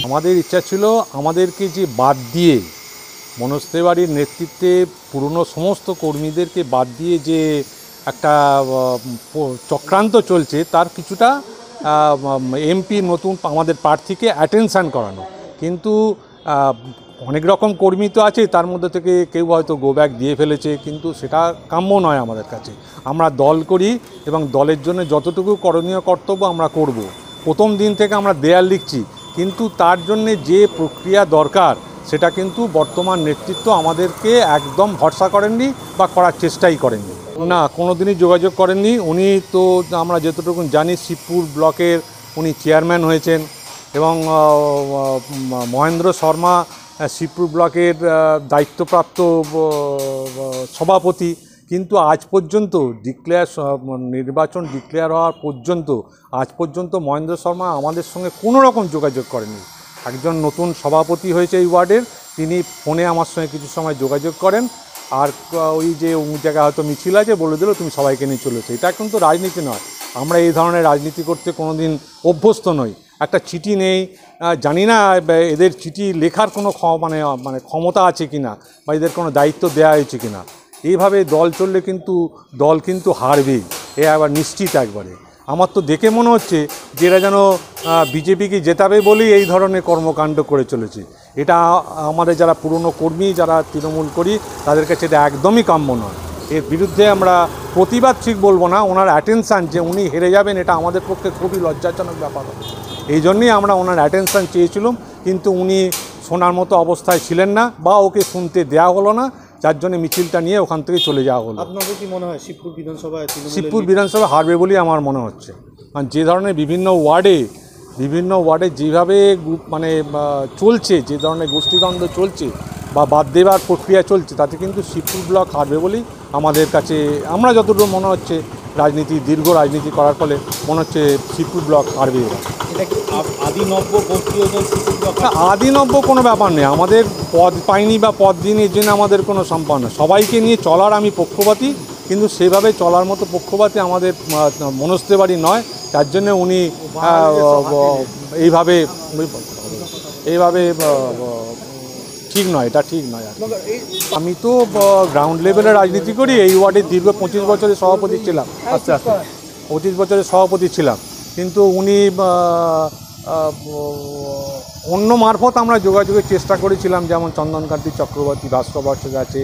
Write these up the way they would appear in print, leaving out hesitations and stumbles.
আমাদের ইচ্ছা ছিল আমাদেরকে যে বাদ দিয়ে মনোজ তিওয়ারির নেতৃত্বে পুরনো সমস্ত কর্মীদেরকে বাদ দিয়ে যে একটা চক্রান্ত চলছে তার কিছুটা এমপি নতুন আমাদের প্রার্থীকে অ্যাটেনশান করানো। কিন্তু অনেক রকম কর্মী তো আছে, তার মধ্যে থেকে কেউ হয়তো গো ব্যাক দিয়ে ফেলেছে, কিন্তু সেটা কাম্য নয় আমাদের কাছে। আমরা দল করি এবং দলের জন্য যতটুকু করণীয় কর্তব্য আমরা করব। প্রথম দিন থেকে আমরা দেয়াল লিখছি, কিন্তু তার জন্যে যে প্রক্রিয়া দরকার সেটা কিন্তু বর্তমান নেতৃত্ব আমাদেরকে একদম ভরসা করেননি বা করার চেষ্টাই করেননি। না, কোনো দিনই যোগাযোগ করেননি। উনি তো আমরা যতটুকু জানি শিবপুর ব্লকের উনি চেয়ারম্যান হয়েছেন এবং মহেন্দ্র শর্মা শিবপুর ব্লকের দায়িত্বপ্রাপ্ত সভাপতি। কিন্তু আজ পর্যন্ত নির্বাচন ডিক্লেয়ার হওয়ার পর্যন্ত আজ পর্যন্ত মহেন্দ্র শর্মা আমাদের সঙ্গে কোনো রকম যোগাযোগ করেননি। একজন নতুন সভাপতি হয়েছে এই ওয়ার্ডের, তিনি ফোনে আমার সঙ্গে কিছু সময় যোগাযোগ করেন, আর ওই যে অমুক জায়গায় হয়তো মিছিল আছে বলে দিল তুমি সবাইকে নিয়ে চলেছো। এটা কিন্তু রাজনীতি নয়। আমরা এই ধরনের রাজনীতি করতে কোনো দিন অভ্যস্ত নই। একটা চিঠি নেই, জানি না এদের চিঠি লেখার কোনো মানে ক্ষমতা আছে কি না, বা এদের কোনো দায়িত্ব দেওয়া হয়েছে কি না। এইভাবে দল চললে কিন্তু দল কিন্তু হারবেই, এ আবার নিশ্চিত একবারে। আমার তো দেখে মনে হচ্ছে যে এরা যেন বিজেপিকে জেতাবে বলেই এই ধরনের কর্মকাণ্ড করে চলেছে। এটা আমাদের যারা পুরনো কর্মী, যারা তৃণমূল করি, তাদের কাছে এটা একদমই কাম্য নয়। এর বিরুদ্ধে আমরা প্রতিবাদ ঠিক বলবো না, ওনার অ্যাটেনশান যে উনি হেরে যাবেন এটা আমাদের পক্ষে খুবই লজ্জাজনক ব্যাপার। এই জন্যই আমরা ওনার অ্যাটেনশান চেয়েছিলাম, কিন্তু উনি শোনার মতো অবস্থায় ছিলেন না বা ওকে শুনতে দেওয়া হলো না, যার জন্য মিছিলটা নিয়ে ওখান থেকে চলে যাওয়া হলো। আপনাদের কি মনে হয় শিবপুর বিধানসভা হারবে বলেই আমার মনে হচ্ছে। কারণ যে ধরনের বিভিন্ন ওয়ার্ডে যেভাবে মানে চলছে, যে ধরনের গোষ্ঠীদ্বন্দ্ব চলছে বা বাদ দেওয়ার প্রক্রিয়া চলছে, তাতে কিন্তু শিবপুর ব্লক হারবে বলেই আমাদের কাছে, আমরা যতটুকু মনে হচ্ছে দীর্ঘ রাজনীতি করার ফলে মনে হচ্ছে শিবপুর ব্লক হারবে। এটা কি আদিনব্য গোষ্ঠী দল শিবপুর ব্লক? আদিনব্য কোনো ব্যাপার নেই, আমাদের পদ পাইনি বা পদ দিন এর জন্য আমাদের কোনো সম্পর্ক নেই। সবাইকে নিয়ে চলার আমি পক্ষপাতী, কিন্তু সেভাবে চলার মতো পক্ষপাতী আমাদের মনোজ তিওয়ারি নয়। তার জন্য উনি এইভাবে ঠিক নয়, এটা ঠিক নয়। আমি তো গ্রাউন্ড লেভেলে রাজনীতি করি, এই ওয়ার্ডে দীর্ঘ 25 বছরের সভাপতি ছিলাম, 25 বছরের সভাপতি ছিলাম। কিন্তু উনি অন্য মারফত আমরা যোগাযোগের চেষ্টা করেছিলাম, যেমন চন্দনকান্তি চক্রবর্তী, ভাস্কর বর্ষক আছে,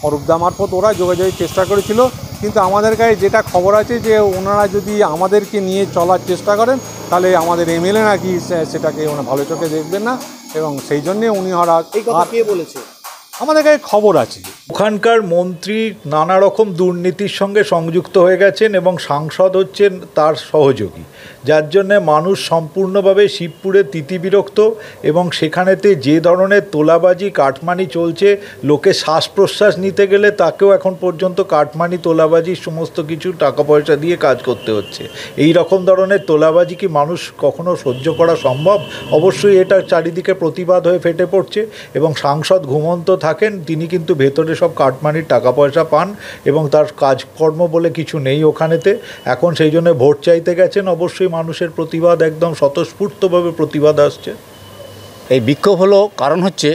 অরূপদা মারফত ওরা যোগাযোগের চেষ্টা করেছিল। কিন্তু আমাদের কাছে যেটা খবর আছে যে ওনারা যদি আমাদেরকে নিয়ে চলার চেষ্টা করেন তাহলে আমাদের এমএলএ নাকি সেটাকে ওনারা ভালো চোখে দেখবেন না, এবং সেই জন্যে উনি কে বলেছে, আমাদের কাছে খবর আছে। ওখানকার মন্ত্রী নানা রকম দুর্নীতির সঙ্গে সংযুক্ত হয়ে গেছেন এবং সাংসদ হচ্ছেন তার সহযোগী, যার জন্যে মানুষ সম্পূর্ণভাবে শিবপুরে তিতিবিরক্ত। এবং সেখানেতে যে ধরনের তোলাবাজি কাটমানি চলছে, লোকে শ্বাস প্রশ্বাস নিতে গেলে তাকেও এখন পর্যন্ত কাটমানি তোলাবাজি সমস্ত কিছু টাকা পয়সা দিয়ে কাজ করতে হচ্ছে। এই রকম ধরনের তোলাবাজি কি মানুষ কখনো সহ্য করা সম্ভব? অবশ্যই এটা চারিদিকে প্রতিবাদ হয়ে ফেটে পড়ছে এবং সাংসদ ঘুমন্ত থাকেন, তিনি কিন্তু ভেতরে সব কাটমানির টাকা পয়সা পান এবং তার কাজকর্ম বলে কিছু নেই ওখানেতে। এখন সেই জন্য ভোট চাইতে গেছেন। অবশ্যই মানুষের প্রতিবাদ, একদম স্বতঃস্ফূর্তভাবে প্রতিবাদ আসছে। এই বিক্ষোভ হলো কারণ হচ্ছে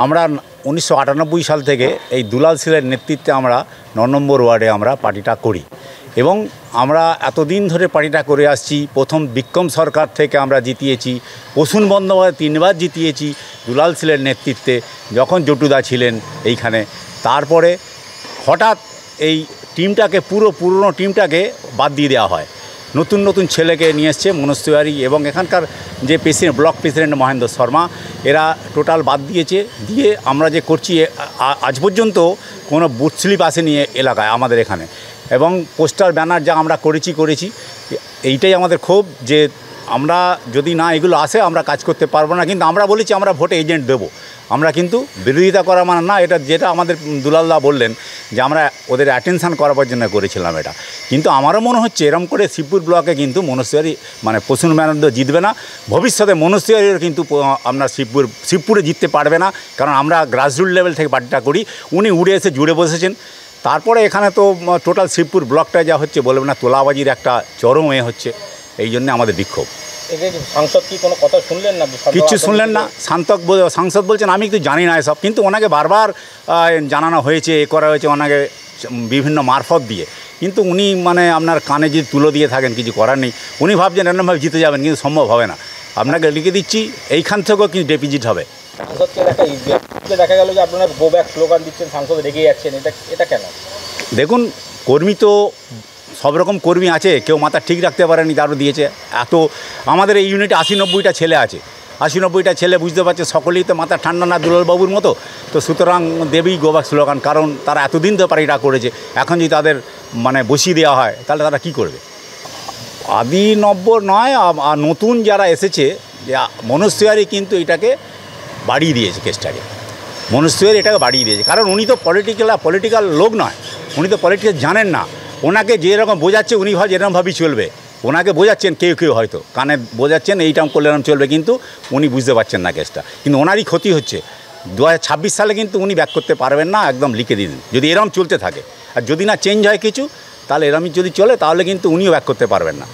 আমরা 1998 সাল থেকে এই দুলাল শীলের নেতৃত্বে আমরা 9 নম্বর ওয়ার্ডে আমরা পার্টিটা করি এবং আমরা এতদিন ধরে পার্টিটা করে আসছি। প্রথম বিক্রম সরকার থেকে আমরা জিতিয়েছি, প্রসূন বন্দ্যোপাধ্যায় 3 বার জিতিয়েছি দুলাল শীলের নেতৃত্বে, যখন জটুদা ছিলেন এইখানে। তারপরে হঠাৎ এই টিমটাকে, পুরনো টিমটাকে বাদ দিয়ে দেওয়া হয়, নতুন ছেলেকে নিয়ে এসছে মনোজ তিওয়ারি এবং এখানকার যে ব্লক প্রেসিডেন্ট মহেন্দ্র শর্মা, এরা টোটাল বাদ দিয়ে আমরা যে করছি, আজ পর্যন্ত কোনো বুথ স্লিপ আসেনি এলাকায় আমাদের এখানে, এবং পোস্টার ব্যানার যা আমরা করেছি। এইটাই আমাদের ক্ষোভ যে আমরা যদি না এগুলো আসে আমরা কাজ করতে পারবো না। কিন্তু আমরা বলেছি আমরা ভোটে এজেন্ট দেবো, আমরা কিন্তু বিরোধিতা করা মানে না। এটা যেটা আমাদের দুলালদা বললেন যে আমরা ওদের অ্যাটেনশান করাবার জন্য করেছিলাম এটা। কিন্তু আমারও মনে হচ্ছে এরম করে শিবপুর ব্লকে কিন্তু মনোজ তিওয়ারি মানে প্রসূন ব্যানার্জি জিতবে না। ভবিষ্যতে মনোজ তিওয়ারিও কিন্তু আমরা শিবপুরে জিততে পারবে না, কারণ আমরা গ্রাসরুট লেভেল থেকে পার্টিটা করি। উনি উড়ে এসে জুড়ে বসেছেন, তারপরে এখানে তো টোটাল শিবপুর ব্লকটা যা হচ্ছে বলবেন না, তোলাবাজির একটা চরম হচ্ছে, এই জন্য আমাদের বিক্ষোভ। সাংসদ কি কোনো কথা শুনলেন না? কিচ্ছু শুনলেন না। সাংসদ বলছেন আমি কিছু জানি না এসব, কিন্তু ওনাকে বারবার জানানো হয়েছে, এ করা হয়েছে ওনাকে বিভিন্ন মারফত দিয়ে, কিন্তু উনি মানে আপনার কানে যদি তুলো দিয়ে থাকেন কিছু করার নেই। উনি ভাবছেন এরকমভাবে জিতে যাবেন, কিন্তু সম্ভব হবে না। আপনাকে লিখে দিচ্ছি এইখান থেকেও কিন্তু ডেপিজিট হবে। সাংসদকে দেখা গেল যে আপনারা গো ব্যাক স্লোগান দিচ্ছেন, সাংসদ রেগে যাচ্ছেন, এটা কেন? দেখুন, কর্মী তো সব রকম কর্মী আছে, কেউ মাথা ঠিক রাখতে পারেনি, তারও দিয়েছে। এত আমাদের এই ইউনিটে 80-90টা ছেলে আছে, 80-90টা ছেলে বুঝতে পারছে সকলেই তো মাথা ঠান্ডা না দুলালবাবুর মতো, তো সুতরাং দেবেই গোব্যাক স্লোগান, কারণ তারা এতদিন তো পার্টিটা করেছে। এখন যদি তাদের মানে বসিয়ে দেওয়া হয় তাহলে তারা কী করবে? আদি নব্য নয়, আর নতুন যারা এসেছে, যে মনোজ তিওয়ারি কিন্তু এটাকে বাড়িয়ে দিয়েছে, কেসটাকে মনোজ তিওয়ারি এটাকে বাড়িয়ে দিয়েছে, কারণ উনি তো পলিটিক্যাল লোক নয়, উনি তো পলিটিক্যাল জানেন না। ওনাকে যেরকম বোঝাচ্ছে উনি ভাবে এরকমভাবেই চলবে, ওনাকে বোঝাচ্ছেন কেউ হয়তো কানে বোঝাচ্ছেন এইটাম করলে এরকম চলবে, কিন্তু উনি বুঝতে পারছেন না কেসটা, কিন্তু ওনারই ক্ষতি হচ্ছে। 2026 সালে কিন্তু উনি ব্যাক করতে পারবেন না, একদম লিখে দিন যদি এরকম চলতে থাকে। আর যদি না চেঞ্জ হয় কিছু, তাহলে এরকমই যদি চলে তাহলে কিন্তু উনিও ব্যাক করতে পারবেন না।